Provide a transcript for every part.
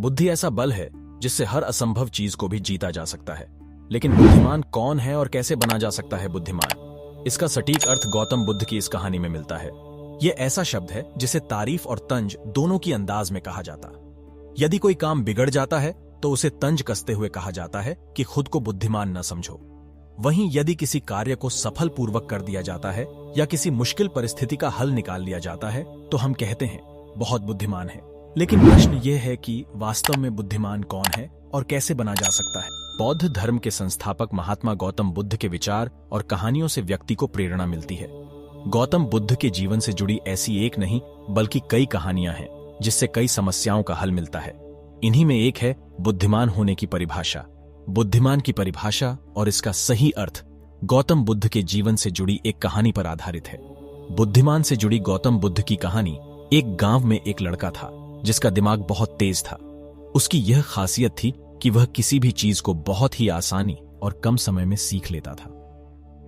बुद्धि ऐसा बल है जिससे हर असंभव चीज को भी जीता जा सकता है। लेकिन बुद्धिमान कौन है और कैसे बना जा सकता है बुद्धिमान, इसका सटीक अर्थ गौतम बुद्ध की इस कहानी में मिलता है। यह ऐसा शब्द है जिसे तारीफ और तंज दोनों की अंदाज में कहा जाता। यदि कोई काम बिगड़ जाता है तो उसे तंज कसते हुए कहा जाता है कि खुद को बुद्धिमान न समझो। वहीं यदि किसी कार्य को सफल पूर्वक कर दिया जाता है या किसी मुश्किल परिस्थिति का हल निकाल लिया जाता है तो हम कहते हैं बहुत बुद्धिमान है। लेकिन प्रश्न यह है कि वास्तव में बुद्धिमान कौन है और कैसे बना जा सकता है। बौद्ध धर्म के संस्थापक महात्मा गौतम बुद्ध के विचार और कहानियों से व्यक्ति को प्रेरणा मिलती है। गौतम बुद्ध के जीवन से जुड़ी ऐसी एक नहीं बल्कि कई कहानियां हैं जिससे कई समस्याओं का हल मिलता है। इन्हीं में एक है बुद्धिमान होने की परिभाषा। बुद्धिमान की परिभाषा और इसका सही अर्थ गौतम बुद्ध के जीवन से जुड़ी एक कहानी पर आधारित है। बुद्धिमान से जुड़ी गौतम बुद्ध की कहानी। एक गांव में एक लड़का था जिसका दिमाग बहुत तेज था। उसकी यह खासियत थी कि वह किसी भी चीज को बहुत ही आसानी और कम समय में सीख लेता था,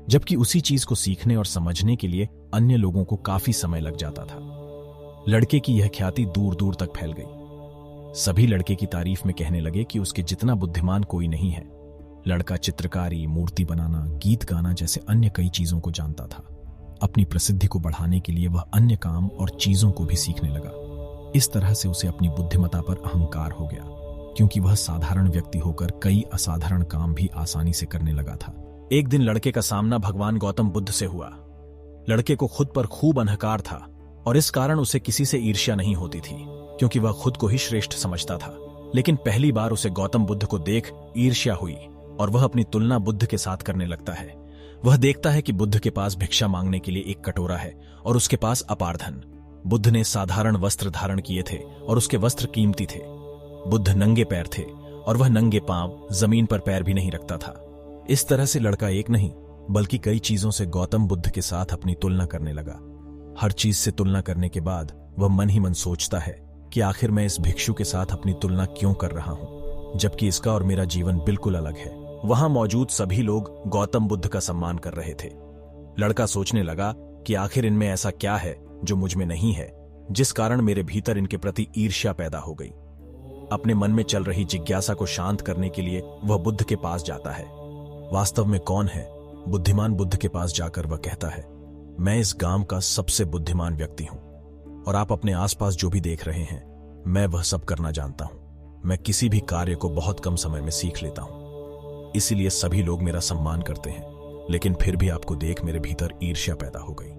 जबकि उसी चीज को सीखने और समझने के लिए अन्य लोगों को काफी समय लग जाता था। लड़के की यह ख्याति दूर दूर तक फैल गई। सभी लड़के की तारीफ में कहने लगे कि उसके जितना बुद्धिमान कोई नहीं है। लड़का चित्रकारी, मूर्ति बनाना, गीत गाना जैसे अन्य कई चीजों को जानता था। अपनी प्रसिद्धि को बढ़ाने के लिए वह अन्य काम और चीजों को भी सीखने लगा। इस तरह से उसे अपनी बुद्धिमत्ता पर अहंकार हो गया, क्योंकि वह साधारण व्यक्ति होकर कई असाधारण काम भी आसानी से करने लगा था। एक दिन लड़के का सामना भगवान गौतम बुद्ध से हुआ। लड़के को खुद पर खूब अहंकार था और इस कारण उसे किसी से ईर्ष्या नहीं होती थी, क्योंकि वह खुद को ही श्रेष्ठ समझता था। लेकिन पहली बार उसे गौतम बुद्ध को देख ईर्ष्या हुई और वह अपनी तुलना बुद्ध के साथ करने लगता है। वह देखता है कि बुद्ध के पास भिक्षा मांगने के लिए एक कटोरा है और उसके पास अपार धन। बुद्ध ने साधारण वस्त्र धारण किए थे और उसके वस्त्र कीमती थे। बुद्ध नंगे पैर थे और वह नंगे पांव जमीन पर पैर भी नहीं रखता था। इस तरह से लड़का एक नहीं बल्कि कई चीजों से गौतम बुद्ध के साथ अपनी तुलना करने लगा। हर चीज से तुलना करने के बाद वह मन ही मन सोचता है कि आखिर मैं इस भिक्षु के साथ अपनी तुलना क्यों कर रहा हूं, जबकि इसका और मेरा जीवन बिल्कुल अलग है। वहां मौजूद सभी लोग गौतम बुद्ध का सम्मान कर रहे थे। लड़का सोचने लगा कि आखिर इनमें ऐसा क्या है जो मुझ में नहीं है, जिस कारण मेरे भीतर इनके प्रति ईर्ष्या पैदा हो गई। अपने मन में चल रही जिज्ञासा को शांत करने के लिए वह बुद्ध के पास जाता है। वास्तव में कौन है बुद्धिमान? बुद्ध के पास जाकर वह कहता है, मैं इस गांव का सबसे बुद्धिमान व्यक्ति हूं और आप अपने आसपास जो भी देख रहे हैं मैं वह सब करना जानता हूं। मैं किसी भी कार्य को बहुत कम समय में सीख लेता हूं, इसीलिए सभी लोग मेरा सम्मान करते हैं। लेकिन फिर भी आपको देख मेरे भीतर ईर्ष्या पैदा हो गई।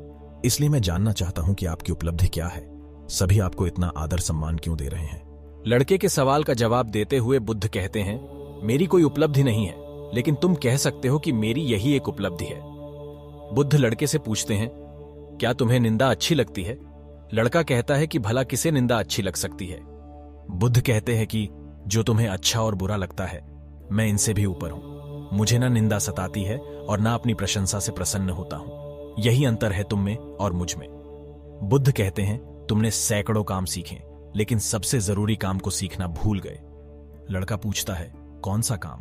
इसलिए मैं जानना चाहता हूं कि आपकी उपलब्धि क्या है। सभी आपको इतना आदर सम्मान क्यों दे रहे हैं? लड़के के सवाल का जवाब देते हुए बुद्ध कहते हैं, मेरी कोई उपलब्धि नहीं है, लेकिन तुम कह सकते हो कि मेरी यही एक उपलब्धि है। बुद्ध लड़के से पूछते हैं, क्या तुम्हें निंदा अच्छी लगती है? लड़का कहता है कि भला किसे निंदा अच्छी लग सकती है? बुद्ध कहते हैं कि जो तुम्हें अच्छा और बुरा लगता है मैं इनसे भी ऊपर हूं। मुझे ना निंदा सताती है और ना अपनी प्रशंसा से प्रसन्न होता हूं। यही अंतर है तुम में और मुझ में। बुद्ध कहते हैं, तुमने सैकड़ों काम सीखे लेकिन सबसे जरूरी काम को सीखना भूल गए। लड़का पूछता है, कौन सा काम?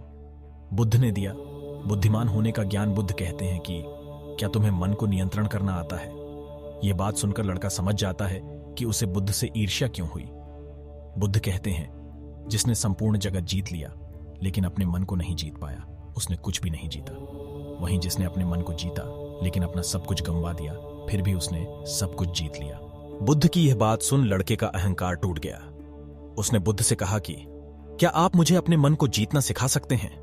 बुद्ध ने दिया बुद्धिमान होने का ज्ञान। बुद्ध कहते हैं कि क्या तुम्हें मन को नियंत्रण करना आता है? यह बात सुनकर लड़का समझ जाता है कि उसे बुद्ध से ईर्ष्या क्यों हुई। बुद्ध कहते हैं, जिसने संपूर्ण जगत जीत लिया लेकिन अपने मन को नहीं जीत पाया उसने कुछ भी नहीं जीता। वहीं जिसने अपने मन को जीता लेकिन अपना सब कुछ गंवा दिया फिर भी उसने सब कुछ जीत लिया। बुद्ध की यह बात सुन लड़के का अहंकार टूट गया। उसने बुद्ध से कहा कि क्या आप मुझे अपने मन को जीतना सिखा सकते हैं?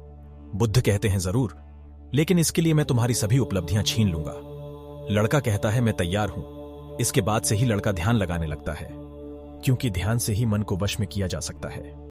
बुद्ध कहते हैं, जरूर, लेकिन इसके लिए मैं तुम्हारी सभी उपलब्धियां छीन लूंगा। लड़का कहता है, मैं तैयार हूं। इसके बाद से ही लड़का ध्यान लगाने लगता है, क्योंकि ध्यान से ही मन को वश में किया जा सकता है।